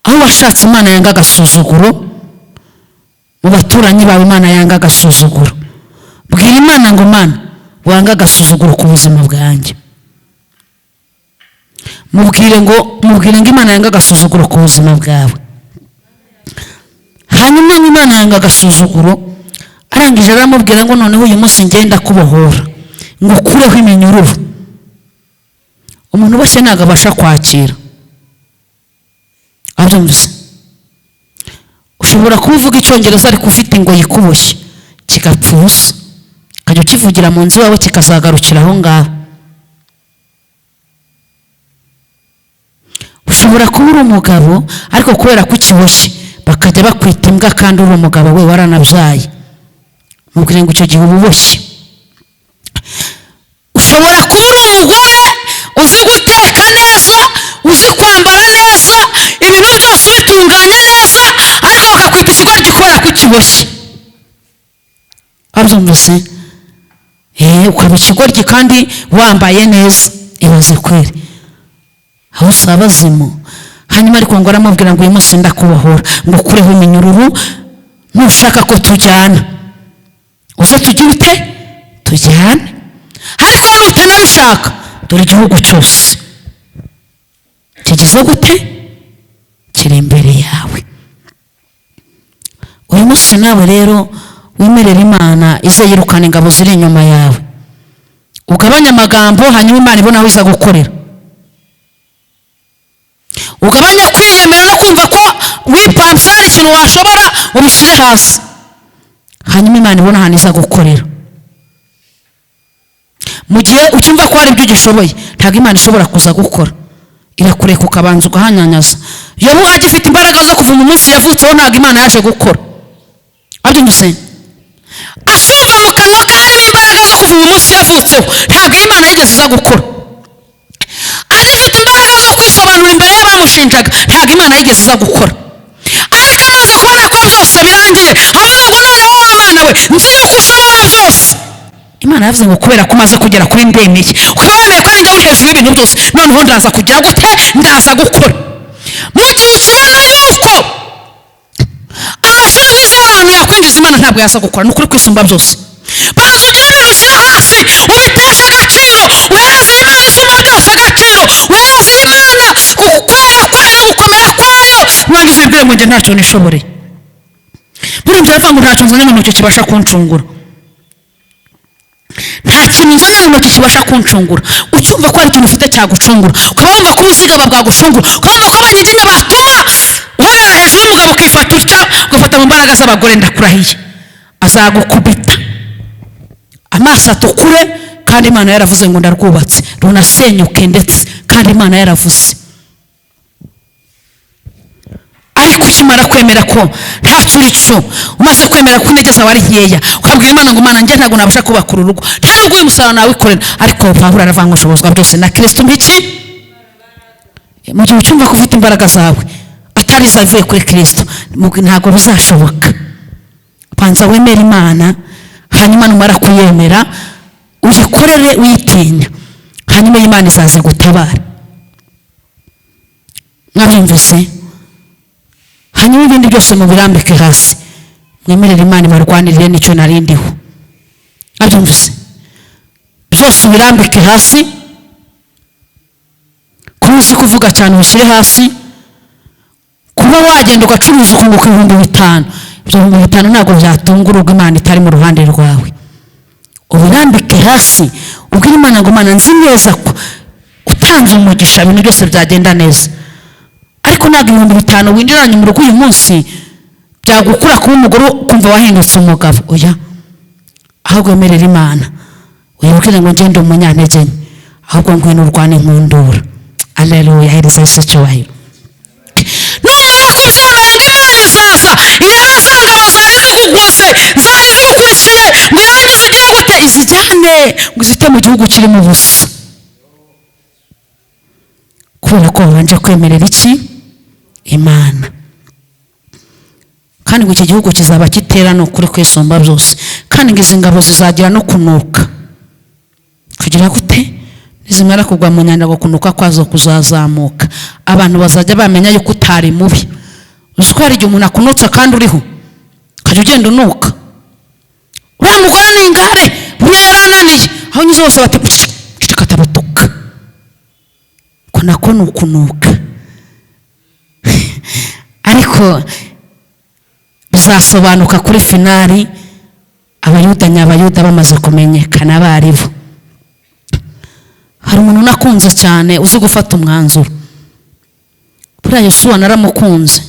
[SPEAKER 1] aho washatse Imana yanga agasuzuguro, mu baturanyi bawe Imana yanga agasuzuguro. Bwira Imana ngo Mana wanga agasuzuguro ku buzima bwanjye. Mubwire ngo Imana yanga agasuzuguro ku buzima bwawe. Hanyuma Imana yanga agasuzuguro, arangije aramubwira ngo noneho uyu munsi ngenda kubohora, ngo kureho iminyururu. Umuntu wese ntabwo abasha kwakira. Abyumvise? Ushobora kuba uvuga icyongereza ariko ufite ingoyi ikuboshye kigapfa ubusa, ukajya ukivugira mu nzu yawe kikazagarukira aho ngaho. Ushobora kuba uri umugabo ariko kubera ko ukiboshye bakajya bakwita imbwa kandi uri umugabo we waranabyaye. Mubwire ngo icyo gihe uba uboshye. Ushobora kuba uri umugore uzi guteka neza, uzi kwambara neza, ibintu byose ubitunganya neza, ariko bakakwita ikigoryi kubera ko ukiboshye. Abyumvise? Ukaba ikigoryi kandi wambaye neza. Ibaze kweri aho usaba zimo. Hanyuma ariko ngo aramubwira ngo uyu munsi ndakubohora, ngo kureho iminyururu, nushaka ko tujyana uze tugire ute tujyane, ariko nutanabishaka dore igihugu cyose kigize gute kiri imbere yawe. Uyu munsi nawe rero wimerera Imana ize yirukana ingabo ziri inyuma yawe, ugabanya amagambo, hanyuma Imana ibona aho iza gukorera. Ugabanya kwiyemera no kumva ko wipanze hari ikintu washobora ubishyire hasi, hanyuma Imana ibona ahantu iza gukorera. Mu gihe ucyumva ko hari ibyo ugishoboye, ntabwo Imana ishobora kuza gukora, irakureka ukabanza ugahanyanyaza. Yobu agifite imbaraga zo kuva mu munsi yavutseho, ntabwo Imana yaje gukora. Abyumvise? Akumva mu kanwa ke harimo imbaraga zo kuva mu munsi yavutseho, ntabwo Imana yigeze iza gukora. Agifite imbaraga zo kwisobanura imbere y'abamushinjaga, ntabwo Imana yigeze iza gukora. Ariko amaze kubona ko byose birangiye, avuga ngo noneho wa Mana we, nzi yuko ushobora byose. Imana yavuze ngo kubera ko umaze kugera kuri ndemeye, ukaba wemeye ko ari njye uri hejuru y'ibintu byose, noneho ndaza kugira gute, ndaza gukora. Mu gihe ukibona yuko amashuri wize y'abantu yakwinjiza, Imana ntabwo yaza gukora. Ni ukuri kwisumba byose. Banza ugende ubishyire hasi, ubiteshe agaciro, uhereze Imana isumba byose agaciro, uhereze Imana ukwera kwayo n'ugukomera kwayo, nurangiza ubibwire ngo njye ntacyo nishoboreye. Buriya aravuga ngo ntacyo nzanye mu ntoki kibasha kuncungura. Nta kintu nzanye mu ntoki kibasha kuncungura. Ucyumva ko hari ikintu ufite cyagucungura, ukaba wumva ko ubuzigaba bwagucungura, ukaba wumva ko abanyiginya batuma uhagarara hejuru y'umugabo ukifata utya, ugafata mu mbaraga z'abagore, ndakurahiye azagukubita amaso atukure, kandi Imana yaravuze ngo ndarwubatse runasenyuke ndetse, kandi Imana yaravuze. Ariko ukimara kwemera ko ntacyo uri cyo, umaze kwemera ko intege zawe ari nkeya, ukabwira Imana ngo Mana njye ntabwo nabasha kubaka uru rugo, nta nubwo uyu musaraba nawikorera, ariko Pawulo aravuga ngo ushobozwa byose na Kristo mbiki. Mu gihe ucyumva ko ufite imbaraga zawe atari zavuye kuri Kristo, ntabwo bizashoboka. Panza wemera Imana, hanyuma numara kuyemera uyikorere uyitinya, hanyuma Imana izaze gutabara. Mwabyumvise? Hanyuma ibindi byose mubirambike hasi, mwemerere Imana ibarwanirire, nicyo narindiho. Mwabyumvise? Byose ubirambike hasi, kuba uzi kuvuga cyane ubishyire hasi, kuba wagenda ugacuruza ukunguka 5,000, ibyo 5,000 ntabwo byatunga urugo Imana itari mu ruhande rwawe. Ubirambike hasi, ubwire Imana ngo Mana nzi neza ko utanze umugisha ibintu byose byagenda neza, ariko ntabwo 5,000 winjiranye mu rugo uyu munsi byagukura kuba umugore kumva wahindutse umugabo. Oya, ahubwo wemerera Imana, uyibwire ngo ngende umunyantege nke, ahubwo ngwino urwane inkundura. Alleluya, hereza Yesu icyubahiro. Numara kubyemera ngo Imana izaza irebe za ngabo zari zikuguze, zari zikwishyuye, ngo irangize igire gute, izijyane ngo izite mu gihugu kirimo ubusa. kubera ko babanje kwemerera iki Imana. Kandi ngo iki gihugu kizaba kitera no kuri kwisumba byose, kandi ngo izi ngabo zizagira no kunuka. Kugira gute? Nizimara kugwa mu nyanja ngo kunuka kwazo kuzazamuka, abantu bazajya bamenya yuko utari mubi. Uziko hari igihe umuntu akunutse kandi uriho ukajya ugenda unuka, uriya mugore ni ingare buriya yarananiye, aho nyuze hose bati katabutuka, ko nako ni ukunuka. Ariko bizasobanuka kuri finali abayuda nyabayuda bamaze kumenyekana baribo. Hari umuntu nakunze cyane uzi gufata umwanzuro, buriya Yosuwa naramukunze.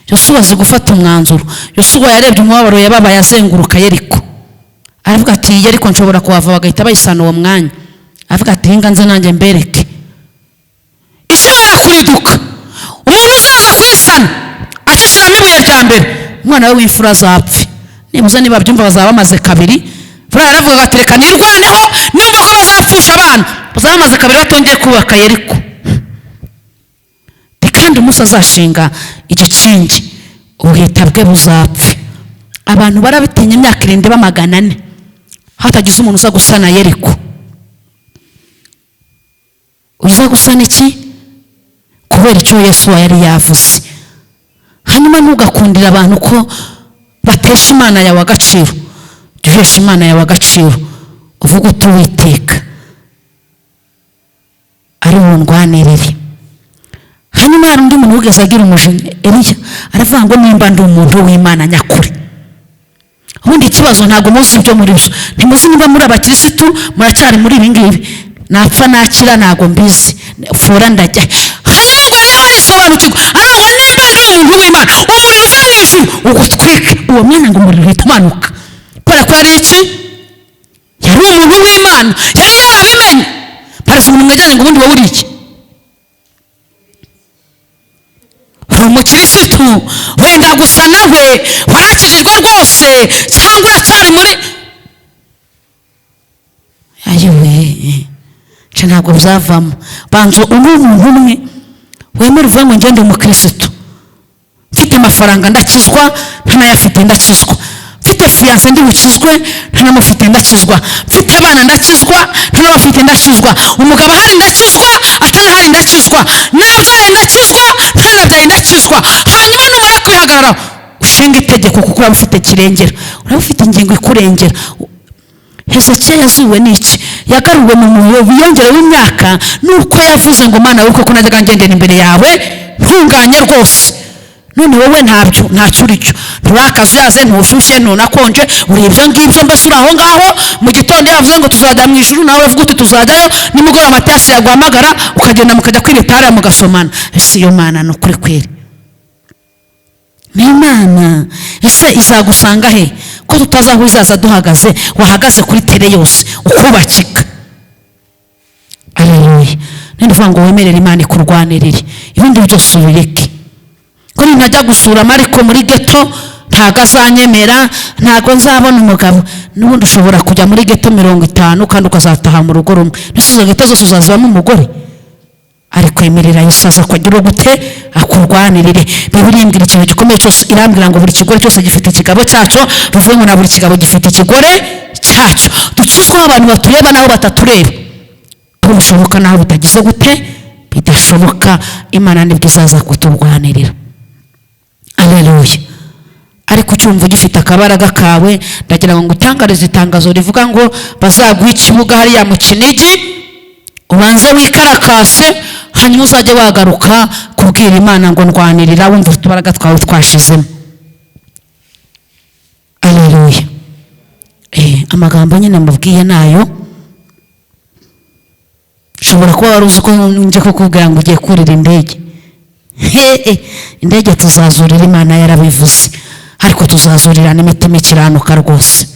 [SPEAKER 1] Yosuwa azi gufata umwanzuro. Yosuwa yarebye umubabaro yababaye azenguruka Yeriko, aravuga ati Yeriko nshobora kuhava, bagahita bayisana uwo mwanya. Aravuga ati hinga nze nanjye mbereke. Ikimara kuriduka, umuntu uzaza kuyisana akishyiramo ibuye rya mbere, umwana we w'imfura azapfe. Nibuze niba byumva bazaba bamaze kabiri. Buriya yaravuga ati reka nirwaneho nimba ko bazapfusha abana, bazaba bamaze kabiri batongeye kubaka Yeriko. Kandi umunsi azashinga igikingi ubuheta bwe buzapfe. Abantu barabitinya imyaka 700 hatagize umuntu uza gusana Yeriko. Uza gusana iki? Kubera icyo Yesu yari yavuze. Hanyuma ntugakundira abantu ko batesha Imana yawe agaciro. Duhesha Imana yawe agaciro, uvuga uti Uwiteka ari wo ndwanirire. Hanyuma hari undi muntu wigeze agira umujinya, Eliya aravuga ngo nimba ndi umuntu w'Imana nyakuri. Ubundi ikibazo ntago muzi ibyo muri byo, ntimuzi nimba muri abakirisitu muracyari muri ibi ngibi. Napfa nakira ntago mbizi, fura ndajya. Hanyuma ngo Eliya arisobanukirwa, aravuga nimba ndi umuntu w'Imana, umuriro uva mu ijuru ugutwike. Uwo mwanya ngo umuriro uhita umanuka. Kubera ko yari iki? Yari umuntu w'Imana, yari yarabimenye. Parece umuntu mwajyanye ngo ubundi wowe uri iki? Umukirisitu wenda gusa nawe warakijijwe rwose cyangwa uracyari muri ayiwe cyo ntabwo byavamo. Banzo umuntu umwe wemera uvuga ngo ngende umukirisitu, mfite amafaranga ndakizwa, ntanayafite ndakizwa, mfite fiyanse ndi bukizwe, ntanamufite ndakizwa, mfite abana ndakizwa, ntanabafite ndakizwa, umugabo ahari ndakizwa, atanahari ndakizwa, nabyaye ndakizwa, ntanabyaye ndakizwa. Hanyuma numara kwihagarara ushinga itegeko kuko uraba ufite kirengera, uraba ufite ingingo ikurengera. Hezekiya yazuwe n'iki? Yagaruwe mu muriro wiyongera w'imyaka, nuko yavuze ngo Mana wibuke ko najyaga ngendera imbere yawe ntunganye rwose. None wowe ntacyo uricyo, nturakaze yaze, ntushyushye, ntunakonje, uri ibyo ngibyo mbese uri aho ngaho. Mu gitondo yavuze ngo tuzajya mu ijuru, nawe uvuga uti tuzajyayo. Nimugoroba Matiyasi yaguhamagara ukagenda mukajya kwibitara mugasomana. Ese iyo Mana ni ukuri kweri? Ni Imana ese izagusanga he ko tutazi aho izaza duhagaze? Wahagaze kuri tere yose ukubakika. Aleluya. Ninduvuga ngo wemerere Imana ikurwanirire, ibindi byose ubireke. Kuri ntajya gusura Mariko muri geto ntago azanyemera, ntago nzabona umugabo. N'ubundi ushobora kujya muri geto 50 kandi ukazataha mu rugo rumwe. Nisizo geto zose uzazibamo umugore. Ariko emerera Yesu aza kugira gute akurwanirire. Bibiliya imbwira ikintu gikomeye cyose, irambwira ngo buri kigore cyose gifite ikigabo cyacu, bivuye ngo na buri kigabo gifite ikigore cyacu. Dukizwa abantu batureba naho batatureba, bishoboka naho bitagize gute bidashoboka. Imana nibwo izaza kuturwanirira. Aleluya. Ariko cyumva gifite akabaraga kawe, ndagira ngo utangarize itangazo rivuga ngo bazaguha ikibuga hariya mu Kinigi, ubanze wikarakase, hanyuma uzajye wagaruka kubwira Imana ngo ndwanirira, wumva utubaraga twawe twashizemo. Aleluya. Amagambo nyine mubwiye nayo. Ushobora kuba wari uzi ko nje kukubwira ngo ugiye kurira indege. Indege tuzazurira, Imana yarabivuze, ariko tuzazurira n'imitima ikiranuka rwose.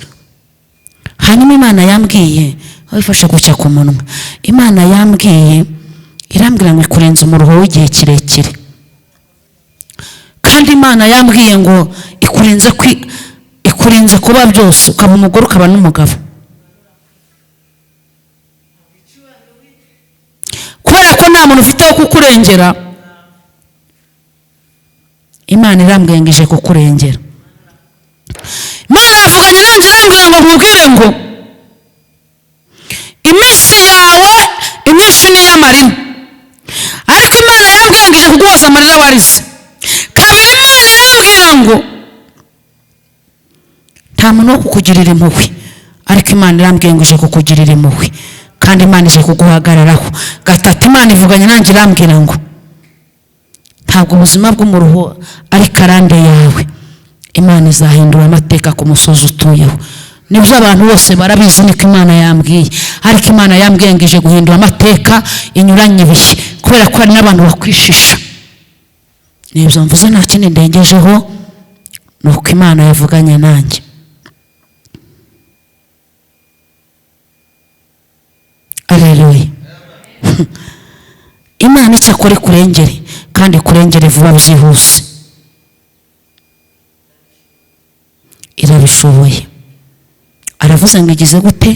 [SPEAKER 1] Hanyuma Imana yambwiye, wifashe gucya ku munwa, Imana yambwiye irambwira ngo ikurenze umuruho w'igihe kirekire. Kandi Imana yambwiye ngo ikurenze kuba byose, ukaba umugore ukaba n'umugabo. Kubera ko nta muntu ufite wo kukurengera. Imana irambwiye ngo ije kukurengera. Imana yavuganye nanjye irambwira ngo nkubwire ngo iminsi yawe imyinshi ni iy'amarira, ariko Imana yambwiye ngo ije kuguhoza amarira warize. Kabiri, Imana irambwira ngo nta muntu wo kukugirira impuhwe, ariko Imana irambwiye ngo ije kukugirira impuhwe, kandi Imana ije kuguhagararaho. Gatatu, Imana ivuganye nanjye irambwira ngo ntabwo ubuzima bw'umuruho ari karande yawe, Imana izahindura amateka ku musozi utuyeho. Nibyo abantu bose barabizi, niko Imana yambwiye, ariko Imana yambwiye ngo ije guhindura amateka inyuranye ibihe, kubera ko hari n'abantu bakwishisha. Nibyo mvuze, nta kindi ndengejeho, nuko Imana yavuganye nanjye. Aleluya. Imana icyakora kurengere, kandi kurengere vuba byihuse. Irabishoboye. Aravuze ngo igize gute?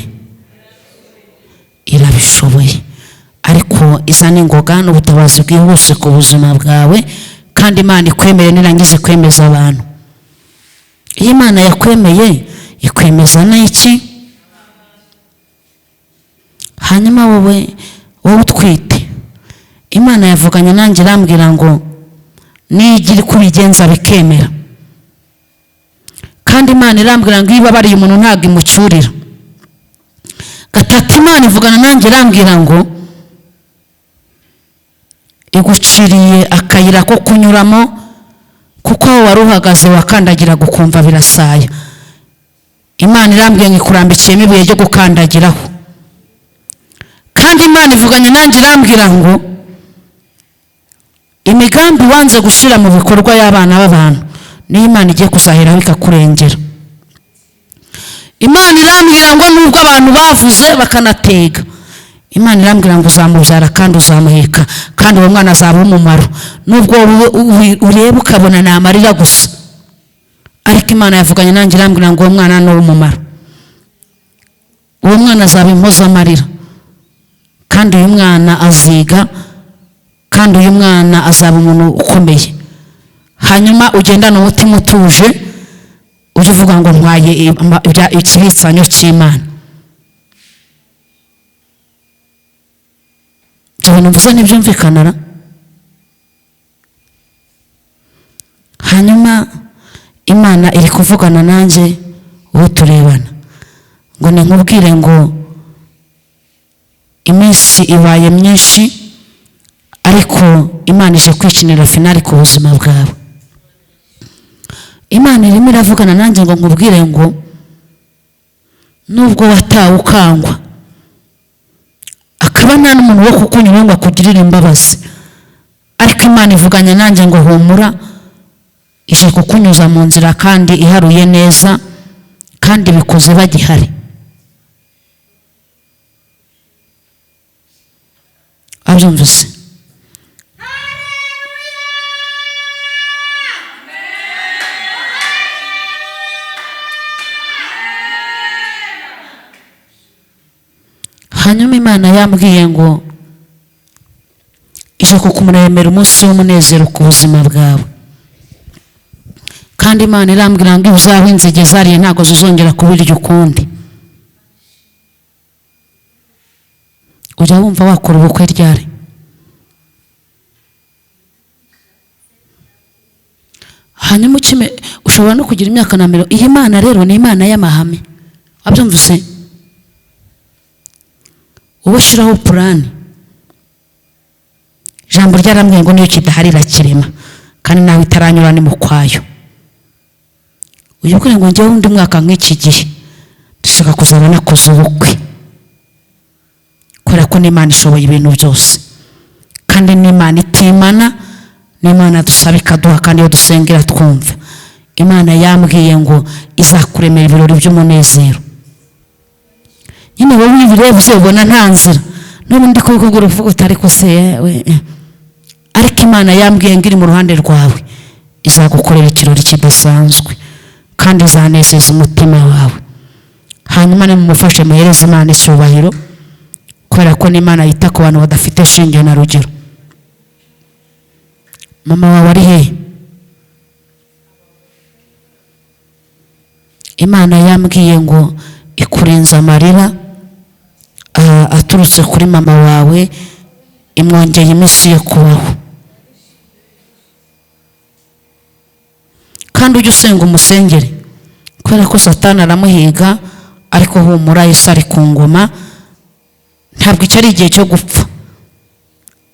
[SPEAKER 1] Irabishoboye. Ariko izana ingoga n'ubutabazi bwihuse ku buzima bwawe, kandi Imana ikwemeye nirangiza kwemeza abantu. Iyo Imana yakwemeye ikwemeza n'iki? Hanyuma wowe utwite, Imana yavuganye nanjye irambwira ngo nigira kubigenza bikemera, kandi Imana irambwira ngo iyo ibabariye umuntu ntabwo imucyurira. Gatatu, Imana ivugana nanjye irambwira ngo iguciriye akayira ko kunyuramo, kuko aho wari uhagaze wakandagira gukumva birasaya. Imana irambwira ngo ikurambikiyemo ibuye ryo gukandagiraho. Kandi Imana ivuganye nanjye irambwira ngo imigambi wanze gushyira mu bikorwa y'abana b'abantu niyo Imana igiye kuzaheraho ikakurengera. Imana irambwira ngo nubwo abantu bavuze bakanatega, Imana irambwira ngo uzamubyara kandi uzamuheka, kandi uwo mwana azaba umumaro. Nubwo ureba ukabona ni amarira gusa, ariko Imana yavuganye nanjye irambwira ngo uwo mwana ni uw'umumaro. Uwo mwana azaba impozamarira, kandi uyu mwana aziga, kandi uyu mwana azaba umuntu ukomeye. Hanyuma ugendana umutima utuje, ujye uvuga ngo ntwaye ikibitsanyo cy'Imana. Ibyo bintu mvuze ntibyumvikana. Hanyuma Imana iri kuvugana nanjye uwo turebana ngo nkubwire ngo iminsi ibaye myinshi, ariko Imana ije kwikinira finali ku buzima bwawe. Imana irimo iravugana nanjye ngo nkubwire ngo nubwo watawe ukangwa, akaba nta n'umuntu wo kukunyura ngo akugirire imbabazi, ariko Imana ivuganye nanjye ngo humura, ije kukunyuza mu nzira kandi iharuye neza, kandi bikoze bagihari. Abyumvise? Hanyuma Imana yambwiye ngo ije kukumuremera umunsi w'umunezero ku buzima bwawe, kandi Imana irambwira ngo uzaho inzige zariye ntabwo zizongera kubirya ukundi. Ujya wumva wakora ubukwe ryari? Hanyuma ushobora no kugira imyaka na mirongo. Iyi Mana rero ni Imana y'amahame. Abyumvise? Wowe shyiraho purani. Ijambo ryarambwiye ngo niyo kidahari irakirema, kandi nawe itaranyura ni mu kwayo. Uyibwire ngo njyewe undi mwaka nk'iki gihe ndashaka kuzaba nakoze ubukwe, kubera ko n'Imana ishoboye ibintu byose, kandi n'Imana itimana, n'Imana dusaba ikaduha, kandi iyo dusengera twumva. Imana yambwiye ngo izakuremera ibirori by'umunezero. Nyine wowe ibirebye ubona nta nzira, n'ubundi kubikubwira uvuga utari ko se yewe, ariko Imana yambwiye ngo iri mu ruhande rwawe, izagukorera ikirori kidasanzwe, kandi izanezeza umutima wawe. Hanyuma nimumufashe muhereze Imana icyubahiro, kubera ko n'Imana yita ku bantu badafite shinge na rugero. mama wawe ari he? Imana yambwiye ngo ikurenza amarira aturutse kuri mama wawe, imwongeye iminsi yo kubaho. Kandi ujye usenga umusengere, kubera ko Satani aramuhiga, ariko humura, Yesu ari ku ngoma. Ntabwo icyo ari igihe cyo gupfa,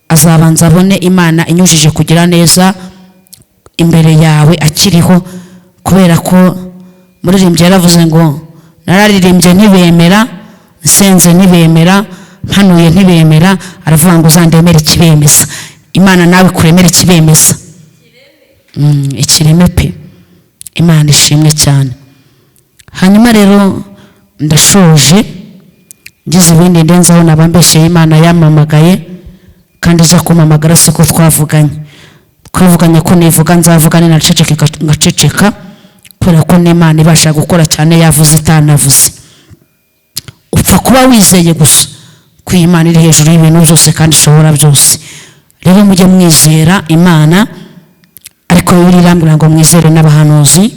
[SPEAKER 1] azabanza abone Imana inyujije kugira neza imbere yawe akiriho, kubera ko muririmbyi yaravuze ngo nararirimbye ntibemera, nsenze ntibemera, mpanuye ntibemera, aravuga ngo uzandemere ikibemeza. Imana nawe kuremera ikibemeza, ikireme pe. Imana ishimwe cyane. Hanyuma rero ndashoje, ngize ibindi ndenzaho nabambeshye. Imana yamamagaye kandi iza kumamagara, siko twavuganye ko nivuga nzavuga, ninaceceka ngaceceka, kubera ko n'Imana ibasha gukora cyane yavuze itanavuze. Upfa kuba wizeye gusa ko Imana iri hejuru y'ibintu byose kandi ishobora byose. Rero mujye mwizera Imana, ariko Bibiliya irambwira ngo mwizere n'abahanuzi.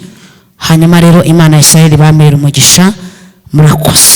[SPEAKER 1] Hanyuma rero Imana ya Isiraheli bamera umugisha. Murakoze.